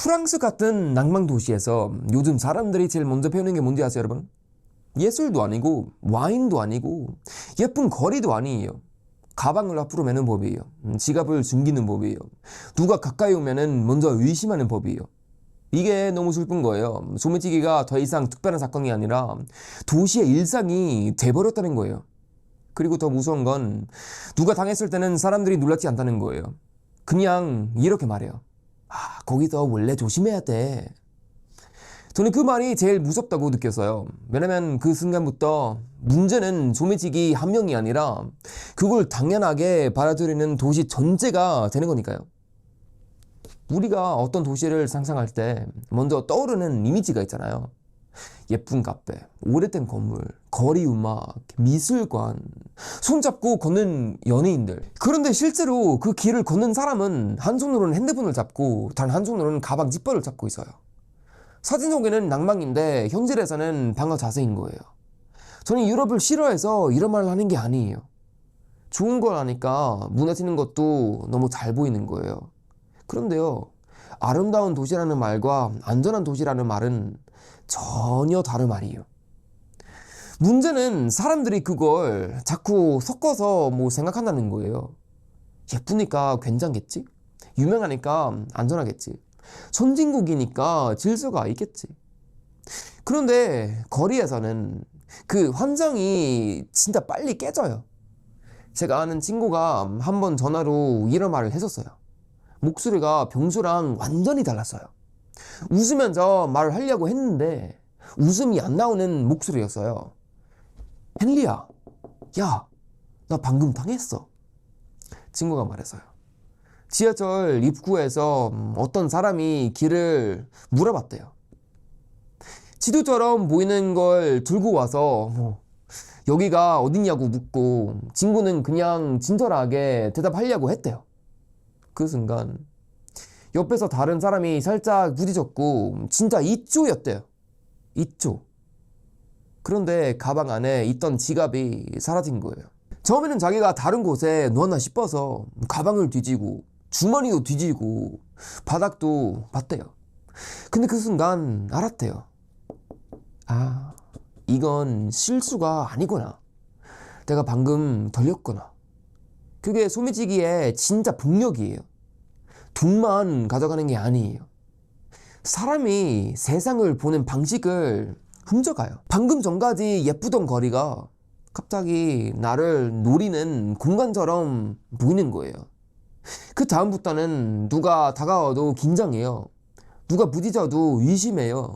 프랑스 같은 낭만 도시에서 요즘 사람들이 제일 먼저 배우는 게 뭔지 아세요, 여러분? 예술도 아니고 와인도 아니고 예쁜 거리도 아니에요. 가방을 앞으로 매는 법이에요. 지갑을 숨기는 법이에요. 누가 가까이 오면은 먼저 의심하는 법이에요. 이게 너무 슬픈 거예요. 소매치기가 더 이상 특별한 사건이 아니라 도시의 일상이 돼버렸다는 거예요. 그리고 더 무서운 건 누가 당했을 때는 사람들이 놀랍지 않다는 거예요. 그냥 이렇게 말해요. 아, 거기서 원래 조심해야 돼. 저는 그 말이 제일 무섭다고 느꼈어요. 왜냐면 그 순간부터 문제는 소매치기 한 명이 아니라 그걸 당연하게 받아들이는 도시 전체가 되는 거니까요. 우리가 어떤 도시를 상상할 때 먼저 떠오르는 이미지가 있잖아요. 예쁜 카페, 오래된 건물, 거리 음악, 미술관, 손잡고 걷는 연예인들. 그런데 실제로 그 길을 걷는 사람은 한 손으로는 핸드폰을 잡고 단 한 손으로는 가방 지퍼를 잡고 있어요. 사진 속에는 낭만인데 현실에서는 방어 자세인 거예요. 저는 유럽을 싫어해서 이런 말을 하는 게 아니에요. 좋은 걸 아니까 무너지는 것도 너무 잘 보이는 거예요. 그런데요, 아름다운 도시라는 말과 안전한 도시라는 말은 전혀 다른 말이에요. 문제는 사람들이 그걸 자꾸 섞어서 생각한다는 거예요. 예쁘니까 괜찮겠지? 유명하니까 안전하겠지? 선진국이니까 질서가 있겠지? 그런데 거리에서는 그 환상이 진짜 빨리 깨져요. 제가 아는 친구가 한 번 전화로 이런 말을 했었어요. 목소리가 평소랑 완전히 달랐어요. 웃으면서 말을 하려고 했는데 웃음이 안 나오는 목소리였어요. 헨리야, 야, 나 방금 당했어. 친구가 말했어요. 지하철 입구에서 어떤 사람이 길을 물어봤대요. 지도처럼 보이는 걸 들고 와서 여기가 어디냐고 묻고 친구는 그냥 친절하게 대답하려고 했대요. 그 순간 옆에서 다른 사람이 살짝 부딪혔고 진짜 2초였대요. 2초. 그런데 가방 안에 있던 지갑이 사라진 거예요. 처음에는 자기가 다른 곳에 놓았나 싶어서 가방을 뒤지고 주머니도 뒤지고 바닥도 봤대요. 근데 그 순간 알았대요. 아, 이건 실수가 아니구나. 내가 방금 덜렸구나. 그게 소매치기의 진짜 폭력이에요. 돈만 가져가는 게 아니에요. 사람이 세상을 보는 방식을 훔쳐가요. 방금 전까지 예쁘던 거리가 갑자기 나를 노리는 공간처럼 보이는 거예요. 그 다음부터는 누가 다가와도 긴장해요. 누가 부딪혀도 의심해요.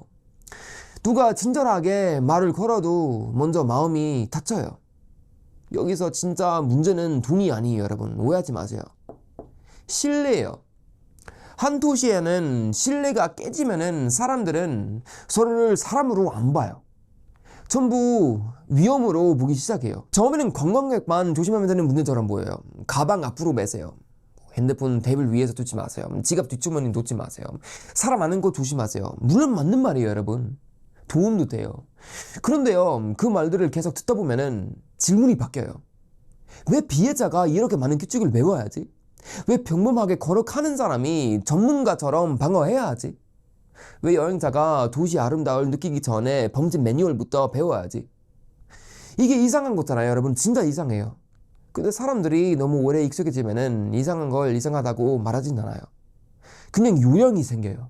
누가 친절하게 말을 걸어도 먼저 마음이 다쳐요. 여기서 진짜 문제는 돈이 아니에요, 여러분. 오해하지 마세요. 신뢰예요. 한 도시에는 신뢰가 깨지면은 사람들은 서로를 사람으로 안 봐요. 전부 위험으로 보기 시작해요. 처음에는 관광객만 조심하면 되는 문제처럼 보여요. 가방 앞으로 매세요. 핸드폰 테이블 위에서 두지 마세요. 지갑 뒷주머니 놓지 마세요. 사람 많은 곳 조심하세요. 물론 맞는 말이에요, 여러분. 도움도 돼요. 그런데요, 그 말들을 계속 듣다 보면은 질문이 바뀌어요. 왜 피해자가 이렇게 많은 규칙을 외워야지? 왜 평범하게 걸어가는 사람이 전문가처럼 방어해야 하지? 왜 여행자가 도시 아름다움을 느끼기 전에 범죄 매뉴얼부터 배워야지? 이게 이상한 거잖아요, 여러분. 진짜 이상해요. 근데 사람들이 너무 오래 익숙해지면은 이상한 걸 이상하다고 말하진 않아요. 그냥 요령이 생겨요.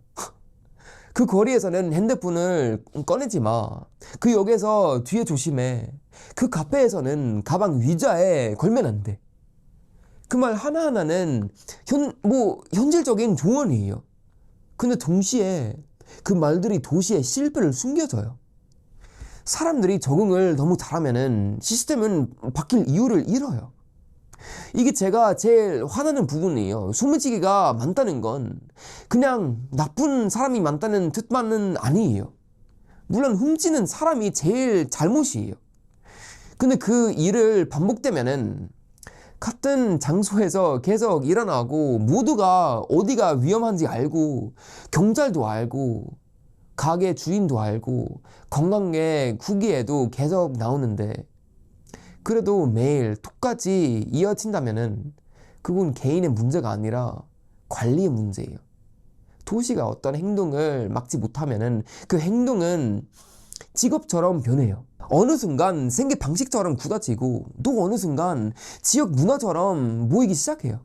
그 거리에서는 핸드폰을 꺼내지 마. 그 역에서 뒤에 조심해. 그 카페에서는 가방 의자에 걸면 안 돼. 그 말 하나하나는 현실적인 조언이에요. 근데 동시에 그 말들이 도시의 실패를 숨겨줘요. 사람들이 적응을 너무 잘하면은 시스템은 바뀔 이유를 잃어요. 이게 제가 제일 화나는 부분이에요. 소매치기가 많다는 건 그냥 나쁜 사람이 많다는 뜻만은 아니에요. 물론 훔치는 사람이 제일 잘못이에요. 근데 그 일을 반복되면은 같은 장소에서 계속 일어나고 모두가 어디가 위험한지 알고 경찰도 알고 가게 주인도 알고 관광객 후기에도 계속 나오는데 그래도 매일 똑같이 이어진다면은 그건 개인의 문제가 아니라 관리의 문제예요. 도시가 어떤 행동을 막지 못하면은 그 행동은 직업처럼 변해요. 어느 순간 생계 방식처럼 굳어지고 또 어느 순간 지역 문화처럼 모이기 시작해요.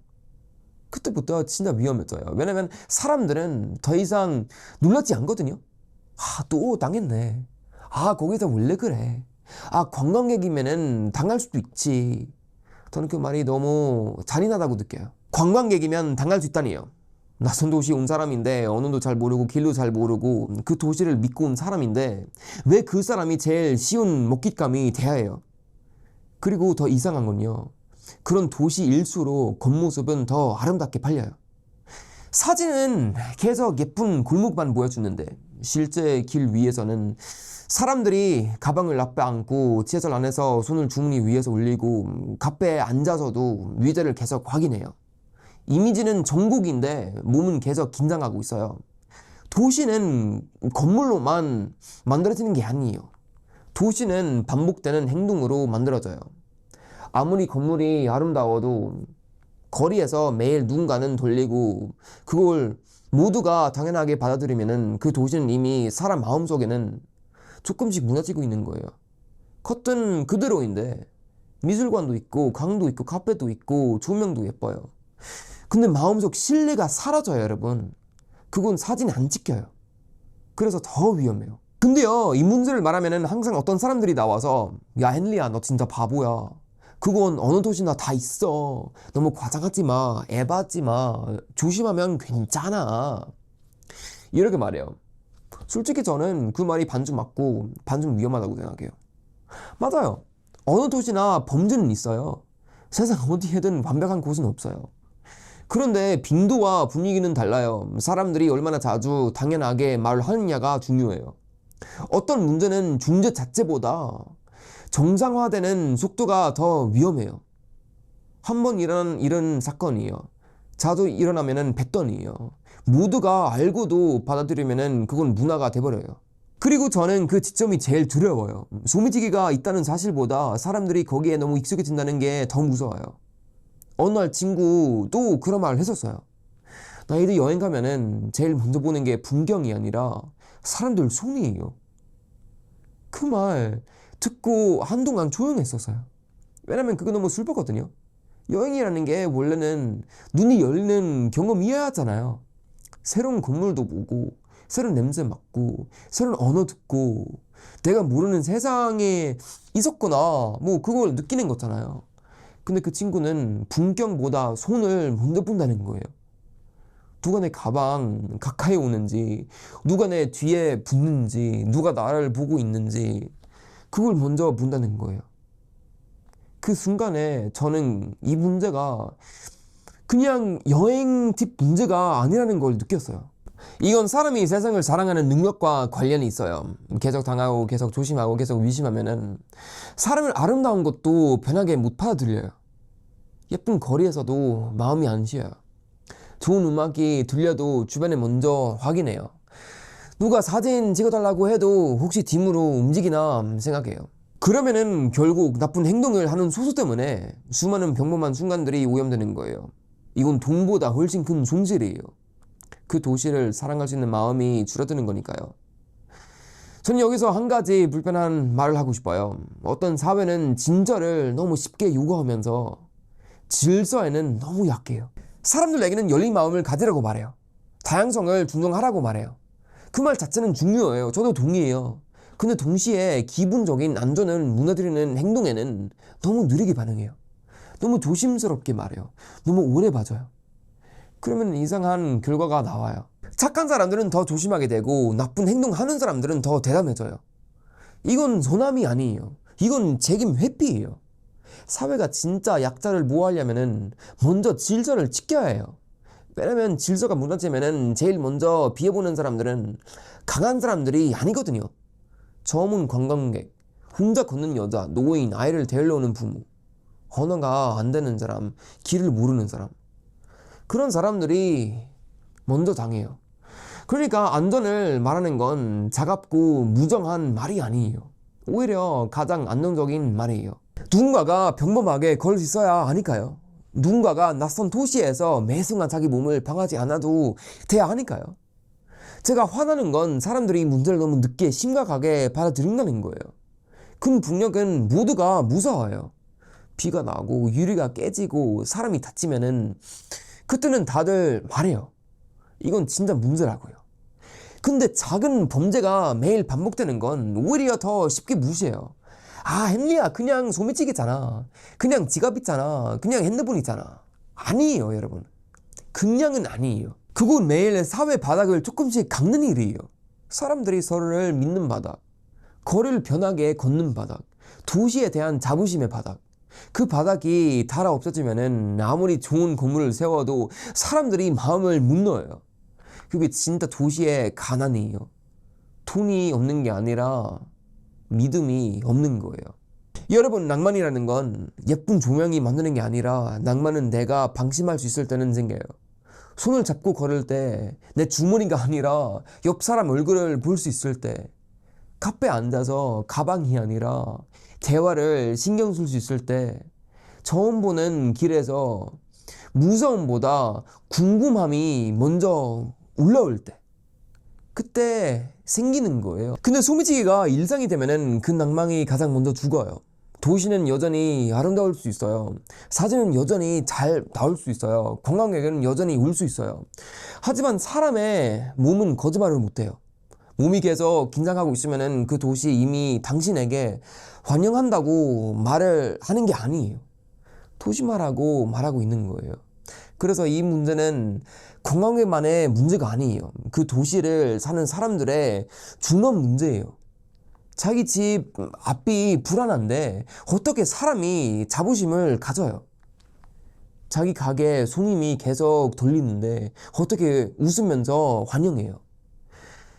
그때부터 진짜 위험해져요. 왜냐면 사람들은 더 이상 놀라지 않거든요. 아, 또 당했네. 아, 거기서 원래 그래. 아, 관광객이면은 당할 수도 있지. 저는 그 말이 너무 잔인하다고 느껴요. 관광객이면 당할 수 있다니요. 낯선 도시에 온 사람인데 언어도 잘 모르고 길도 잘 모르고 그 도시를 믿고 온 사람인데 왜 그 사람이 제일 쉬운 먹잇감이 돼야 해요? 그리고 더 이상한 건요. 그런 도시일수록 겉모습은 더 아름답게 팔려요. 사진은 계속 예쁜 골목만 보여주는데 실제 길 위에서는 사람들이 가방을 앞에 안고 지하철 안에서 손을 주머니 위에서 올리고 카페에 앉아서도 위자를 계속 확인해요. 이미지는 정국인데 몸은 계속 긴장하고 있어요. 도시는 건물로만 만들어지는 게 아니에요. 도시는 반복되는 행동으로 만들어져요. 아무리 건물이 아름다워도 거리에서 매일 누군가는 돌리고 그걸 모두가 당연하게 받아들이면은 그 도시는 이미 사람 마음속에는 조금씩 무너지고 있는 거예요. 겉은 그대로인데 미술관도 있고 강도 있고 카페도 있고 조명도 예뻐요. 근데 마음속 신뢰가 사라져요, 여러분. 그건 사진에 안 찍혀요. 그래서 더 위험해요. 근데요, 이 문제를 말하면은 항상 어떤 사람들이 나와서 야, 헨리야, 너 진짜 바보야. 그건 어느 도시나 다 있어. 너무 과장하지 마. 에바지 마. 조심하면 괜찮아. 이렇게 말해요. 솔직히 저는 그 말이 반쯤 맞고 반쯤 위험하다고 생각해요. 맞아요. 어느 도시나 범죄는 있어요. 세상 어디에든 완벽한 곳은 없어요. 그런데 빈도와 분위기는 달라요. 사람들이 얼마나 자주 당연하게 말을 하느냐가 중요해요. 어떤 문제는 중재 자체보다 정상화되는 속도가 더 위험해요. 한 번 일어난 이런 사건이에요. 자주 일어나면은 뱃돈이에요. 모두가 알고도 받아들이면은 그건 문화가 돼버려요. 그리고 저는 그 지점이 제일 두려워요. 소매치기가 있다는 사실보다 사람들이 거기에 너무 익숙해진다는 게 더 무서워요. 어느 날 친구도 그런 말을 했었어요. 나이들 여행 가면은 제일 먼저 보는 게 풍경이 아니라 사람들 손이에요. 그 말 듣고 한동안 조용했었어요. 왜냐면 그거 너무 슬펐거든요. 여행이라는 게 원래는 눈이 열리는 경험이어야 하잖아요. 새로운 건물도 보고 새로운 냄새 맡고 새로운 언어 듣고 내가 모르는 세상에 있었구나, 뭐 그걸 느끼는 거잖아요. 근데 그 친구는 풍경보다 손을 먼저 본다는 거예요. 누가 내 가방 가까이 오는지, 누가 내 뒤에 붙는지, 누가 나를 보고 있는지 그걸 먼저 본다는 거예요. 그 순간에 저는 이 문제가 그냥 여행 팁 문제가 아니라는 걸 느꼈어요. 이건 사람이 세상을 사랑하는 능력과 관련이 있어요. 계속 당하고 계속 조심하고 계속 의심하면은 사람을 아름다운 것도 편하게 못 받아들여요. 예쁜 거리에서도 마음이 안 쉬어요. 좋은 음악이 들려도 주변에 먼저 확인해요. 누가 사진 찍어달라고 해도 혹시 뒷으로 움직이나 생각해요. 그러면은 결국 나쁜 행동을 하는 소수 때문에 수많은 평범한 순간들이 오염되는 거예요. 이건 돈보다 훨씬 큰 손실이에요. 그 도시를 사랑할 수 있는 마음이 줄어드는 거니까요. 저는 여기서 한 가지 불편한 말을 하고 싶어요. 어떤 사회는 진저를 너무 쉽게 요구하면서 질서에는 너무 약해요. 사람들에게는 열린 마음을 가지라고 말해요. 다양성을 존중하라고 말해요. 그 말 자체는 중요해요. 저도 동의해요. 근데 동시에 기본적인 안전을 무너뜨리는 행동에는 너무 느리게 반응해요. 너무 조심스럽게 말해요. 너무 오래 봐줘요. 그러면 이상한 결과가 나와요. 착한 사람들은 더 조심하게 되고 나쁜 행동하는 사람들은 더 대담해져요. 이건 선함이 아니에요. 이건 책임 회피예요. 사회가 진짜 약자를 보호하려면은 먼저 질서를 지켜야 해요. 왜냐면 질서가 무너지면은 제일 먼저 비해보는 사람들은 강한 사람들이 아니거든요. 저문 관광객, 혼자 걷는 여자, 노인, 아이를 데리러 오는 부모, 언어가 안 되는 사람, 길을 모르는 사람, 그런 사람들이 먼저 당해요. 그러니까 안전을 말하는 건 차갑고 무정한 말이 아니에요. 오히려 가장 안정적인 말이에요. 누군가가 평범하게 걸을 수 있어야 하니까요. 누군가가 낯선 도시에서 매 순간 자기 몸을 방하지 않아도 돼야 하니까요. 제가 화나는 건 사람들이 이 문제를 너무 늦게 심각하게 받아들인다는 거예요. 큰 북녘은 모두가 무서워요. 비가 나고 유리가 깨지고 사람이 다치면은 그때는 다들 말해요. 이건 진짜 문제라고요. 근데 작은 범죄가 매일 반복되는 건 오히려 더 쉽게 무시해요. 아, 헨리야, 그냥 소매치기잖아. 그냥 지갑 있잖아. 그냥 핸드폰 있잖아. 아니에요, 여러분. 그냥은 아니에요. 그건 매일 사회 바닥을 조금씩 깎는 일이에요. 사람들이 서로를 믿는 바닥, 거리를 변하게 걷는 바닥, 도시에 대한 자부심의 바닥. 그 바닥이 닳아 없어지면은 아무리 좋은 건물을 세워도 사람들이 마음을 못 넣어요. 그게 진짜 도시의 가난이에요. 돈이 없는 게 아니라 믿음이 없는 거예요. 여러분, 낭만이라는 건 예쁜 조명이 만드는 게 아니라 낭만은 내가 방심할 수 있을 때는 생겨요. 손을 잡고 걸을 때 내 주머니가 아니라 옆 사람 얼굴을 볼 수 있을 때, 카페에 앉아서 가방이 아니라 대화를 신경 쓸 수 있을 때, 처음 보는 길에서 무서움보다 궁금함이 먼저 올라올 때, 그때 생기는 거예요. 근데 소매치기가 일상이 되면은 그 낭만이 가장 먼저 죽어요. 도시는 여전히 아름다울 수 있어요. 사진은 여전히 잘 나올 수 있어요. 관광객은 여전히 올 수 있어요. 하지만 사람의 몸은 거짓말을 못해요. 몸이 계속 긴장하고 있으면은 그 도시 이미 당신에게 환영한다고 말을 하는 게 아니에요. 도시말하고 말하고 있는 거예요. 그래서 이 문제는 관광객만의 문제가 아니에요. 그 도시를 사는 사람들의 중요한 문제예요. 자기 집 앞이 불안한데 어떻게 사람이 자부심을 가져요? 자기 가게 손님이 계속 돌리는데 어떻게 웃으면서 환영해요?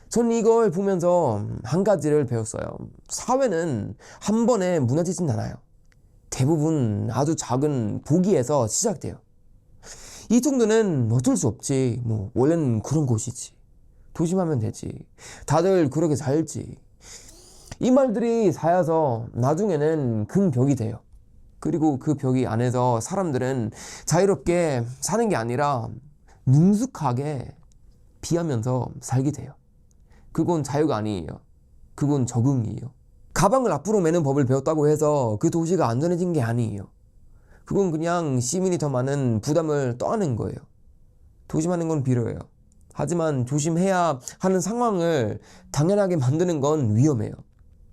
전 이걸 보면서 한 가지를 배웠어요. 사회는 한 번에 무너지진 않아요. 대부분 아주 작은 포기에서 시작돼요. 이 정도는 어쩔 수 없지. 뭐 원래는 그런 곳이지. 조심하면 되지. 다들 그렇게 살지. 이 말들이 쌓여서 나중에는 큰 벽이 돼요. 그리고 그 벽이 안에서 사람들은 자유롭게 사는 게 아니라 능숙하게 피하면서 살게 돼요. 그건 자유가 아니에요. 그건 적응이에요. 가방을 앞으로 매는 법을 배웠다고 해서 그 도시가 안전해진 게 아니에요. 그건 그냥 시민이 더 많은 부담을 떠안는 거예요. 조심하는 건 필요해요. 하지만 조심해야 하는 상황을 당연하게 만드는 건 위험해요.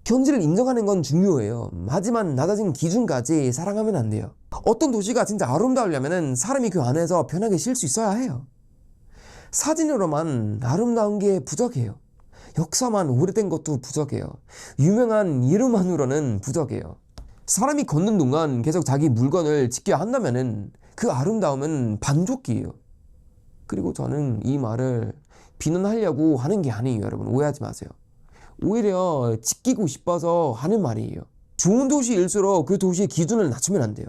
현실을 인정하는 건 중요해요. 하지만 낮아진 기준까지 사랑하면 안 돼요. 어떤 도시가 진짜 아름다우려면 사람이 그 안에서 편하게 쉴 수 있어야 해요. 사진으로만 아름다운 게 부족해요. 역사만 오래된 것도 부족해요. 유명한 이름만으로는 부족해요. 사람이 걷는 동안 계속 자기 물건을 지켜야 한다면은 그 아름다움은 반조기예요. 그리고 저는 이 말을 비난하려고 하는 게 아니에요. 여러분, 오해하지 마세요. 오히려 지키고 싶어서 하는 말이에요. 좋은 도시일수록 그 도시의 기준을 낮추면 안 돼요.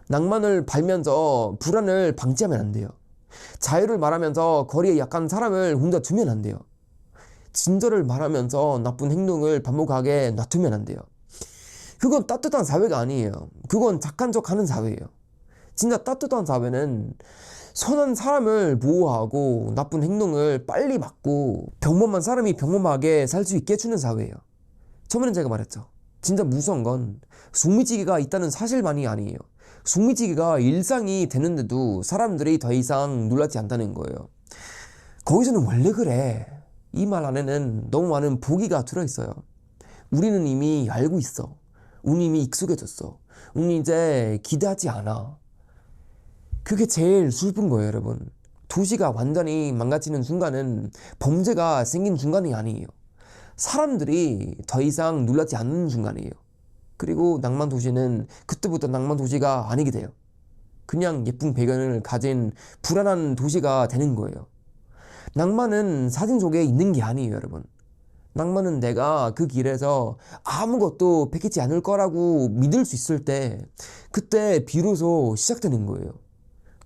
낭만을 발면서 불안을 방지하면 안 돼요. 자유를 말하면서 거리에 약한 사람을 혼자 두면 안 돼요. 진저를 말하면서 나쁜 행동을 반복하게 놔두면 안 돼요. 그건 따뜻한 사회가 아니에요. 그건 착한 척 하는 사회예요. 진짜 따뜻한 사회는 선한 사람을 보호하고 나쁜 행동을 빨리 막고 평범한 사람이 평범하게 살 수 있게 해주는 사회예요. 처음에는 제가 말했죠. 진짜 무서운 건 소매치기가 있다는 사실만이 아니에요. 소매치기가 일상이 되는데도 사람들이 더 이상 놀라지 않다는 거예요. 거기서는 원래 그래. 이 말 안에는 너무 많은 보기가 들어있어요. 우리는 이미 알고 있어. 우리 이미 익숙해졌어. 우리 이제 기대하지 않아. 그게 제일 슬픈 거예요, 여러분. 도시가 완전히 망가지는 순간은 범죄가 생긴 순간이 아니에요. 사람들이 더 이상 놀라지 않는 순간이에요. 그리고 낭만 도시는 그때부터 낭만 도시가 아니게 돼요. 그냥 예쁜 배경을 가진 불안한 도시가 되는 거예요. 낭만은 사진 속에 있는 게 아니에요, 여러분. 낭만은 내가 그 길에서 아무것도 베끼지 않을 거라고 믿을 수 있을 때, 그때 비로소 시작되는 거예요.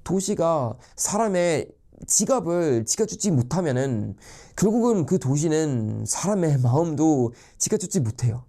도시가 사람의 지갑을 지켜주지 못하면은 결국은 그 도시는 사람의 마음도 지켜주지 못해요.